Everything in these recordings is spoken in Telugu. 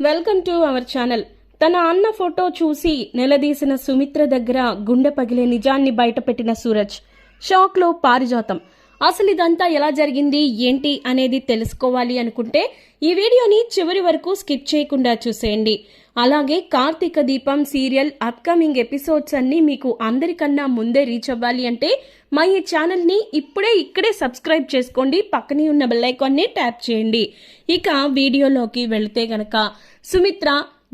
Welcome to our channel. తన అన్న ఫోటో చూసి నిలదీసిన సుమిత్ర దగ్గర గుండె పగిలే నిజాన్ని బయటపెట్టిన సూరజ్. షాక్లో పారిజాతం. అసలు ఇదంతా ఎలా జరిగింది ఏంటి అనేది తెలుసుకోవాలి అనుకుంటే ఈ వీడియోని చివరి వరకు స్కిప్ చేయకుండా చూసేయండి. అలాగే కార్తీక దీపం సీరియల్ అప్కమింగ్ ఎపిసోడ్స్ అన్ని మీకు అందరికన్నా ముందే రీచ్ అవ్వాలి అంటే మా ఈ ఛానల్ని ఇక్కడే సబ్స్క్రైబ్ చేసుకోండి. పక్కనే ఉన్న బెల్ ఐకాన్ని ట్యాప్ చేయండి. ఇక వీడియోలోకి వెళితే గనక సుమిత్ర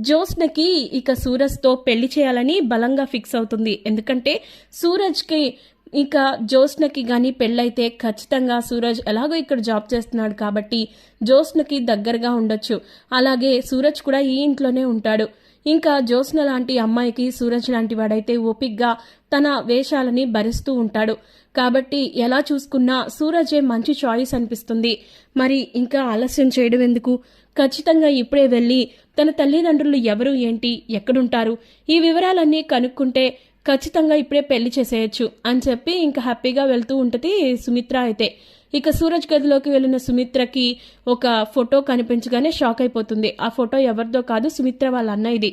జోస్నకి ఇక సూరజ్తో పెళ్లి చేయాలని బలంగా ఫిక్స్ అవుతుంది. ఎందుకంటే సూరజ్కి ఇక జోస్నకి కానీ పెళ్ళైతే ఖచ్చితంగా సూరజ్ ఎలాగో ఇక్కడ జాబ్ చేస్తున్నాడు కాబట్టి జోస్నకి దగ్గరగా ఉండొచ్చు. అలాగే సూరజ్ కూడా ఈ ఇంట్లోనే ఉంటాడు. ఇంకా జోస్న లాంటి అమ్మాయికి సూరజ్ లాంటి వాడైతే ఓపిగ్గా తన వేషాలని భరిస్తూ ఉంటాడు. కాబట్టి ఎలా చూసుకున్నా సూరజే మంచి చాయిస్ అనిపిస్తుంది. మరి ఇంకా ఆలస్యం చేయడం ఎందుకు? ఖచ్చితంగా ఇప్పుడే వెళ్ళి తన తల్లిదండ్రులు ఎవరు ఏంటి ఎక్కడుంటారు ఈ వివరాలన్నీ కనుక్కుంటే ఖచ్చితంగా ఇప్పుడే పెళ్లి చేసేయచ్చు అని చెప్పి ఇంకా హ్యాపీగా వెళ్తూ ఉంటుంది సుమిత్ర. అయితే ఇక సూరజ్ గదిలోకి వెళ్ళిన సుమిత్రకి ఒక ఫోటో కనిపించగానే షాక్ అయిపోతుంది. ఆ ఫోటో ఎవరిదో కాదు, సుమిత్ర వాళ్ళ అన్నయ్యది.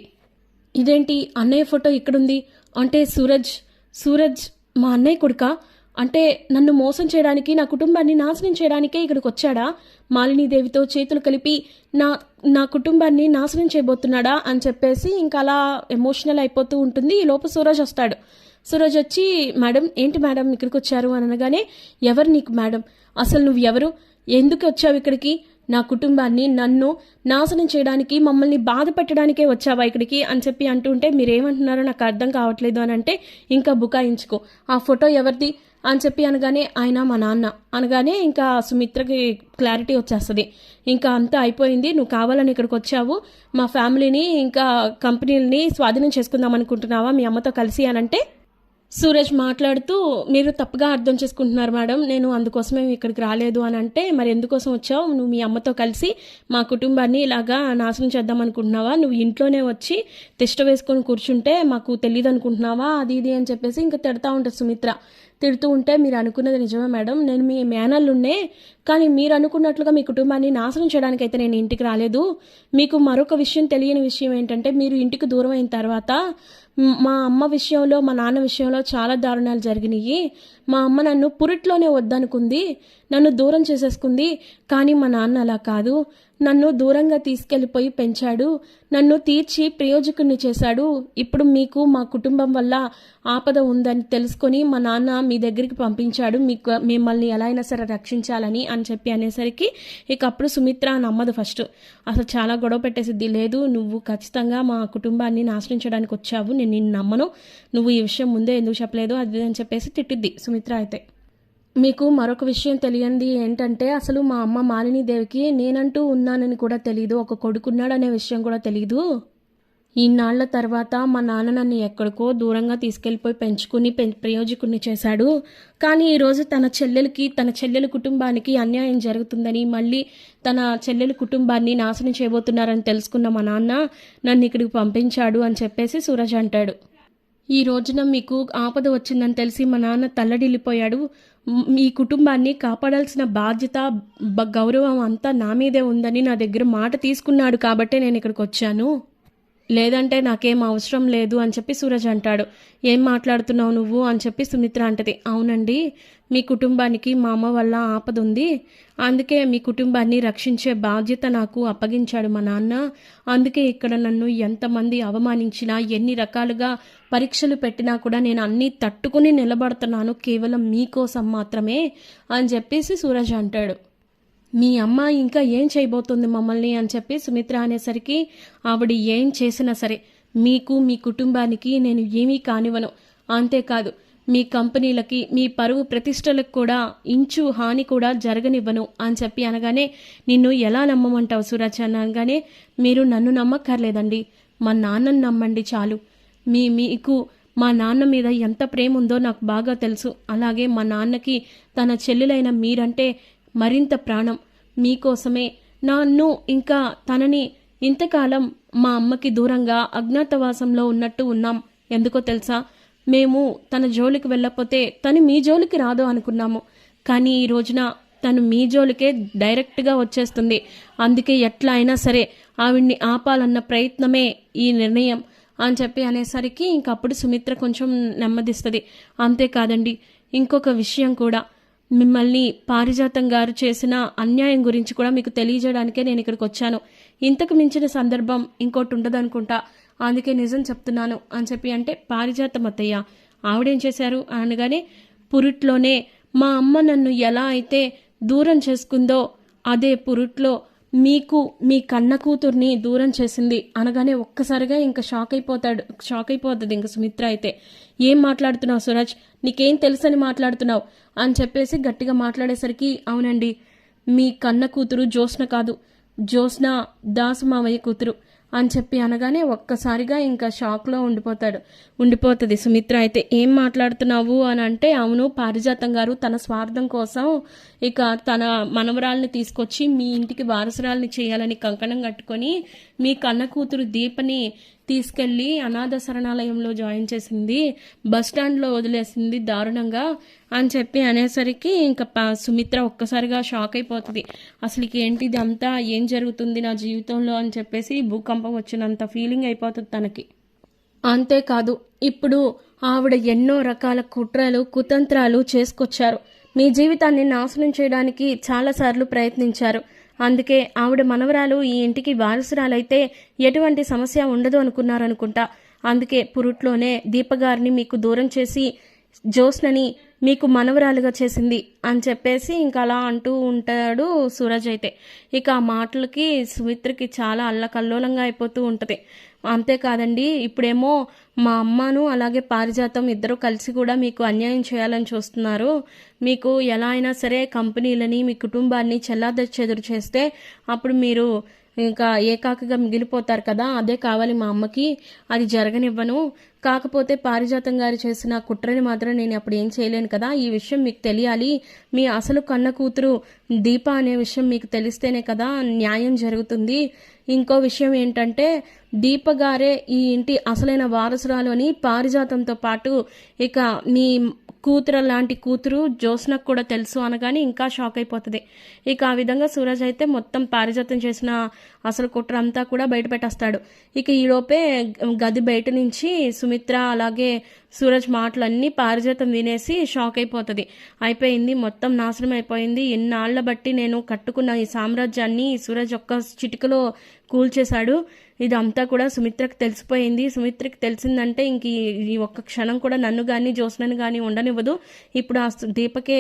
ఇదేంటి అన్నయ్య ఫోటో ఇక్కడుంది అంటే సూరజ్ మా అన్నయ్య కొడుకా? అంటే నన్ను మోసం చేయడానికి, నా కుటుంబాన్ని నాశనం చేయడానికే ఇక్కడికి వచ్చాడా? మాలినీదేవితో చేతులు కలిపి నా కుటుంబాన్ని నాశనం చేయబోతున్నాడా అని చెప్పేసి ఇంకా అలా ఎమోషనల్ అయిపోతూ ఉంటుంది. ఈ లోపు సూరజ్ వస్తాడు. సూరజ్ వచ్చి, మేడం ఏంటి మేడం ఇక్కడికి వచ్చారు అని అనగానే, ఎవరు నీకు మేడం? అసలు నువ్వు ఎవరు? ఎందుకు వచ్చావు ఇక్కడికి? నా కుటుంబాన్ని నన్ను నాశనం చేయడానికి, మమ్మల్ని బాధ పెట్టడానికే వచ్చావా ఇక్కడికి అని చెప్పి అంటుంటే, మీరేమంటున్నారో నాకు అర్థం కావట్లేదు అని అంటే, ఇంకా బుకాయించుకో, ఆ ఫోటో ఎవరిది అని చెప్పి అనగానే, ఆయన మా నాన్న అనగానే ఇంకా సుమిత్రకి క్లారిటీ వచ్చేస్తుంది. ఇంకా అంతా అయిపోయింది, నువ్వు కావాలని ఇక్కడికి వచ్చావు, మా ఫ్యామిలీని ఇంకా కంపెనీలని స్వాధీనం చేసుకుందాం అనుకుంటున్నావా మీ అమ్మతో కలిసి అని అంటే, సూరజ్ మాట్లాడుతూ, మీరు తప్పుగా అర్థం చేసుకుంటున్నారు మేడం, నేను అందుకోసమే ఇక్కడికి రాలేదు అని అంటే, మరి ఎందుకోసం వచ్చావు? నువ్వు మీ అమ్మతో కలిసి మా కుటుంబాన్ని ఇలాగా నాశనం చేద్దాం అనుకుంటున్నావా? నువ్వు ఇంట్లోనే వచ్చి తిష్ట వేసుకొని కూర్చుంటే మాకు తెలియదు అనుకుంటున్నావా? అది ఇది అని చెప్పేసి ఇంకా తిడతా ఉంటుంది సుమిత్ర. తిడుతూ ఉంటే, మీరు అనుకున్నది నిజమే మేడం, నేను మీ మేనల్లున్నే, కానీ మీరు అనుకున్నట్లుగా మీ కుటుంబాన్ని నాశనం చేయడానికైతే నేను ఇంటికి రాలేదు. మీకు మరొక విషయం, తెలియని విషయం ఏంటంటే, మీరు ఇంటికి దూరం అయిన తర్వాత మా అమ్మ విషయంలో, మా నాన్న విషయంలో చాలా దారుణాలు జరిగినాయి. మా అమ్మ నన్ను పురిట్లోనే వద్దనుకుంది, నన్ను దూరం చేసేసుకుంది. కానీ మా నాన్న అలా కాదు, నన్ను దూరంగా తీసుకెళ్ళిపోయి పెంచాడు, నన్ను తీర్చి ప్రయోజకుడిని చేశాడు. ఇప్పుడు మీకు మా కుటుంబం వల్ల ఆపద ఉందని తెలుసుకొని మా నాన్న మీ దగ్గరికి పంపించాడు, మిమ్మల్ని ఎలా అయినా సరే రక్షించాలని అని చెప్పి అనేసరికి ఇక అప్పుడు సుమిత్ర నమ్మదు. ఫస్ట్ అసలు చాలా గొడవ పెట్టేసిద్ది. లేదు, నువ్వు ఖచ్చితంగా మా కుటుంబాన్ని నాశనం చేయడానికి వచ్చావు, నేను నిన్ను నమ్మను, నువ్వు ఈ విషయం ముందే ఎందుకు చెప్పలేదు అది అని చెప్పేసి తిట్టిద్ది సుమిత్ర. అయితే మీకు మరొక విషయం తెలియంది ఏంటంటే, అసలు మా అమ్మ మాలినీదేవికి నేనంటూ ఉన్నానని కూడా తెలీదు, ఒక కొడుకున్నాడనే విషయం కూడా తెలీదు. ఇన్నాళ్ల తర్వాత మా నాన్న నన్ను ఎక్కడికో దూరంగా తీసుకెళ్ళిపోయి పెంచుకుని ప్రయోజకుడిని చేశాడు. కానీ ఈరోజు తన చెల్లెల కుటుంబానికి అన్యాయం జరుగుతుందని, మళ్ళీ తన చెల్లెల కుటుంబాన్ని నాశనం చేయబోతున్నారని తెలుసుకున్న మా నాన్న నన్ను ఇక్కడికి పంపించాడు అని చెప్పేసి సూరజ్ అంటాడు. ఈ రోజున మీకు ఆపద వచ్చిందని తెలిసి మా నాన్న తల్లడిల్లిపోయాడు. మీ కుటుంబాన్ని కాపాడాల్సిన బాధ్యత, గౌరవం అంతా నా మీదే ఉందని నా దగ్గర మాట తీసుకున్నాడు కాబట్టే నేను ఇక్కడికి వచ్చాను, లేదంటే నాకేం అవసరం లేదు అని చెప్పి సూరజ్ అంటాడు. ఏం మాట్లాడుతున్నావు నువ్వు అని చెప్పి సుమిత్ర అంటది. అవునండి, మీ కుటుంబానికి మా అమ్మ వల్ల ఆపద ఉంది, అందుకే మీ కుటుంబాన్ని రక్షించే బాధ్యత నాకు అప్పగించాడు మా నాన్న. అందుకే ఇక్కడ నన్ను ఎంతమంది అవమానించినా, ఎన్ని రకాలుగా పరీక్షలు పెట్టినా కూడా నేను అన్నీ తట్టుకుని నిలబడుతున్నాను, కేవలం మీకోసం మాత్రమే అని చెప్పేసి సూరజ్ అంటాడు. మీ అమ్మ ఇంకా ఏం చేయబోతుంది మమ్మల్ని అని చెప్పి సుమిత్ర అనేసరికి, ఆవిడ ఏం చేసినా సరే మీకు, మీ కుటుంబానికి నేను ఏమీ కానివ్వను, అంతేకాదు మీ కంపెనీలకి, మీ పరువు ప్రతిష్టలకు కూడా ఇంచు హాని కూడా జరగనివ్వను అని చెప్పి అనగానే, నిన్ను ఎలా నమ్మమంటావు సూరజ్ అనగానే, మీరు నన్ను నమ్మక్కర్లేదండి, మా నాన్నను నమ్మండి చాలు. మీకు మా నాన్న మీద ఎంత ప్రేమ ఉందో నాకు బాగా తెలుసు. అలాగే మా నాన్నకి తన చెల్లెలైన మీరంటే మరింత ప్రాణం. మీకోసమే నన్ను ఇంకా తనని ఇంతకాలం మా అమ్మకి దూరంగా అజ్ఞాతవాసంలో ఉన్నట్టు ఉన్నాం. ఎందుకో తెలుసా, మేము తన జోలికి వెళ్ళకపోతే తను మీ జోలికి రాదు అనుకున్నాము, కానీ ఈ రోజున తను మీ జోలికే డైరెక్ట్గా వచ్చేస్తుంది. అందుకే ఎట్లా అయినా సరే ఆవిడ్ని ఆపాలన్న ప్రయత్నమే ఈ నిర్ణయం అని చెప్పి అనేసరికి ఇంకప్పుడు సుమిత్ర కొంచెం నెమ్మదిస్తుంది. అంతేకాదండి, ఇంకొక విషయం కూడా, మిమ్మల్ని పారిజాతం గారు చేసిన అన్యాయం గురించి కూడా మీకు తెలియజేయడానికే నేను ఇక్కడికి వచ్చాను. ఇంతకు మించిన సందర్భం ఇంకోటి ఉండదనుకుంటా, అందుకే నిజం చెప్తున్నాను అని చెప్పి అంటే, పారిజాతం అత్తయ్య ఆవిడేం చేశారు అనగానే, పురిట్లోనే మా అమ్మ నన్ను ఎలా అయితే దూరం చేసుకుందో అదే పురిట్లో మీకు మీ కన్న కూతుర్ని దూరం చేసింది అనగానే ఒక్కసారిగా ఇంకా షాక్ అయిపోతుంది ఇంక సుమిత్ర అయితే. ఏం మాట్లాడుతున్నావు సూరజ్, నీకేం తెలుసని మాట్లాడుతున్నావు అని చెప్పేసి గట్టిగా మాట్లాడేసరికి, అవునండి, మీ కన్న కూతురు జ్యోత్స్న కాదు, జ్యోత్స్న దాసు మామయ్య కూతురు అని చెప్పి అనగానే ఒక్కసారిగా ఇంకా షాక్లో ఉండిపోతుంది సుమిత్ర అయితే. ఏం మాట్లాడుతున్నావు అని అంటే, అవును, పారిజాతం గారు తన స్వార్థం కోసం ఇక తన మనవరాల్ని తీసుకొచ్చి మీ ఇంటికి వారసురాల్ని చేయాలని కంకణం కట్టుకొని మీ కన్న కూతురు దీపని తీసుకెళ్ళి అనాథ శరణాలయంలో జాయిన్ చేసింది, బస్టాండ్లో వదిలేసింది దారుణంగా అని చెప్పి అనేసరికి ఇంకా సుమిత్ర ఒక్కసారిగా షాక్ అయిపోతుంది. అసలు ఏంటిది అంతా, ఏం జరుగుతుంది నా జీవితంలో అని చెప్పేసి భూకంపం వచ్చినంత ఫీలింగ్ అయిపోతుంది తనకి. అంతేకాదు, ఇప్పుడు ఆవిడ ఎన్నో రకాల కుట్రలు కుతంత్రాలు చేసుకొచ్చారు. మీ జీవితాన్ని నాశనం చేయడానికి చాలాసార్లు ప్రయత్నించారు. అందుకే ఆవిడ మనవరాలు ఈ ఇంటికి వారసురాలైతే ఎటువంటి సమస్య ఉండదు అనుకున్నారనుకుంటా. అందుకే పురుట్లోనే దీపగారిని మీకు దూరం చేసి జ్యోత్స్నని మీకు మనవరాలుగా చేసింది అని చెప్పేసి ఇంకా అలా అంటూ ఉంటాడు సూరజ్ అయితే. ఇక ఆ మాటలకి సుమిత్రకి చాలా అల్లకల్లోలంగా అయిపోతూ ఉంటుంది. అంతేకాదండి, ఇప్పుడేమో మా అమ్మను అలాగే పారిజాతం ఇద్దరు కలిసి కూడా మీకు అన్యాయం చేయాలని చూస్తున్నారు. మీకు ఎలా అయినా సరే కంపెనీలని మీ కుటుంబాన్ని చెల్లాచెదురు చేస్తే అప్పుడు మీరు ఇంకా ఏకాకిగా మిగిలిపోతారు కదా, అదే కావాలి మా అమ్మకి, అది జరగనివ్వను. కాకపోతే పారిజాతం గారు చేసిన కుట్రని మాత్రం నేను అప్పుడు ఏం చేయలేను కదా, ఈ విషయం మీకు తెలియాలి. మీ అసలు కన్న కూతురు దీప అనే విషయం మీకు తెలిస్తేనే కదా న్యాయం జరుగుతుంది. ఇంకో విషయం ఏంటంటే, దీప గారే ఈ ఇంటి అసలైన వారసురాలు అని పారిజాతంతో పాటు ఇక మీ కూతురు లాంటి కూతురు జ్యోత్స్నకు కూడా తెలుసు అనగానే ఇంకా షాక్ అయిపోతుంది. ఇక ఆ విధంగా సూరజ్ అయితే మొత్తం పారిజాతం చేసిన అసలు కుట్ర అంతా కూడా బయట పెట్టేస్తాడు. ఇక ఈలోపే గది బయట నుంచి సుమిత్ర అలాగే సూరజ్ మాటలన్నీ పారిజాతం వినేసి షాక్ అయిపోయింది, మొత్తం నాశనం అయిపోయింది. ఎన్నాళ్ల బట్టి నేను కట్టుకున్న ఈ సామ్రాజ్యాన్ని సూరజ్ ఒక్క చిటికలో కూల్చేశాడు. ఇదంతా కూడా సుమిత్రకు తెలిసిపోయింది. సుమిత్రకి తెలిసిందంటే ఇంక ఈ ఒక్క క్షణం కూడా నన్ను కానీ జ్యోత్స్నని కానీ ఉండనివ్వదు. ఇప్పుడు ఆ దీపకే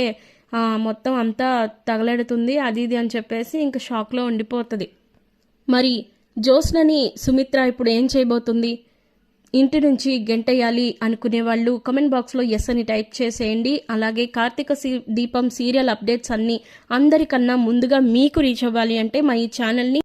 మొత్తం అంతా తగలెడుతుంది, అది ఇది అని చెప్పేసి ఇంక షాక్లో ఉండిపోతుంది. మరి జ్యోత్స్నని సుమిత్ర ఇప్పుడు ఏం చేయబోతుంది? ఇంటి నుంచి గెంటేయాలి అనుకునే వాళ్ళు కమెంట్ బాక్స్లో ఎస్ అని టైప్ చేసేయండి. అలాగే కార్తీక దీపం సీరియల్ అప్డేట్స్ అన్నీ అందరికన్నా ముందుగా మీకు రీచ్ అవ్వాలి అంటే మా ఈ ఛానల్ని